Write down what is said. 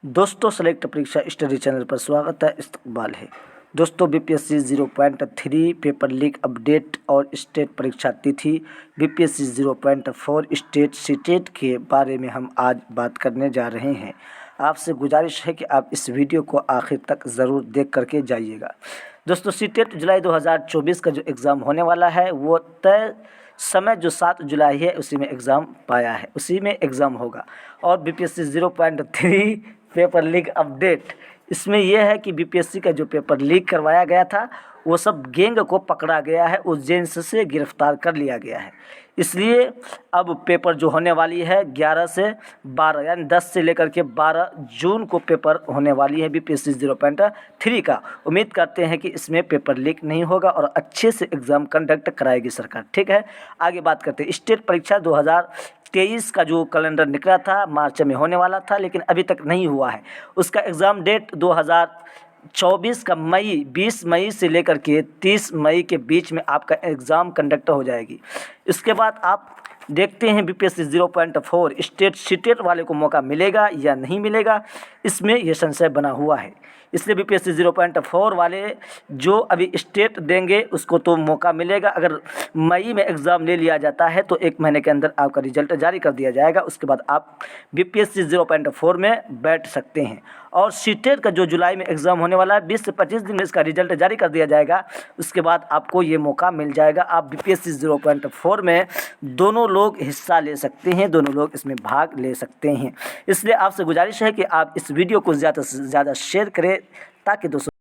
दोस्तों सेलेक्ट परीक्षा study channel पर स्वागत है। इस्तकबाल है दोस्तों। बीपीएससी 0.3 पेपर लीक अपडेट और स्टेट परीक्षा तिथि बीपीएससी 0.4 स्टेट सीटेट के बारे में हम आज बात करने जा रहे हैं। आपसे गुजारिश है कि आप इस वीडियो को आखिर तक ज़रूर देख करके जाइएगा। दोस्तों सीटेट जुलाई 2024 का जो एग्ज़ाम होने वाला है वो तय समय जो 7 जुलाई है उसी में एग्ज़ाम पाया है, उसी में एग्ज़ाम होगा। और बीपीएससी 0.3 पेपर लीक अपडेट, इसमें यह है कि बीपीएससी का जो पेपर लीक करवाया गया था वो सब गैंग को पकड़ा गया है, उज्जैन से गिरफ्तार कर लिया गया है। इसलिए अब पेपर जो होने वाली है 11 से 12 यानी 10 से लेकर के 12 जून को पेपर होने वाली है बीपीएससी 0.3 का। उम्मीद करते हैं कि इसमें पेपर लीक नहीं होगा और अच्छे से एग्ज़ाम कंडक्ट कराएगी सरकार। ठीक है, आगे बात करते हैं। स्टेट परीक्षा 2023 का जो कैलेंडर निकला था मार्च में होने वाला था, लेकिन अभी तक नहीं हुआ है। उसका एग्ज़ाम डेट 2024 का 20 मई से लेकर के 30 मई के बीच में आपका एग्ज़ाम कंडक्ट हो जाएगी। इसके बाद आप देखते हैं बीपीएससी 0.4 स्टेट सीटेट वाले को मौका मिलेगा या नहीं मिलेगा, इसमें यह संशय बना हुआ है। इसलिए बीपीएससी 0.4 वाले जो अभी स्टेट देंगे उसको तो मौका मिलेगा। अगर मई में एग्ज़ाम ले लिया जाता है तो 1 महीने के अंदर आपका रिजल्ट जारी कर दिया जाएगा। उसके बाद आप बीपीएससी 0.4 में बैठ सकते हैं। और सीटेट का जो जुलाई में एग्ज़ाम होने वाला है 20 से 25 दिन में इसका रिजल्ट जारी कर दिया जाएगा। उसके बाद आपको ये मौका मिल जाएगा, आप बीपीएससी 0.4 में दोनों लोग हिस्सा ले सकते हैं, दोनों लोग इसमें भाग ले सकते हैं। इसलिए आपसे गुजारिश है कि आप इस वीडियो को ज़्यादा से ज़्यादा शेयर करें ताकि दोस्तों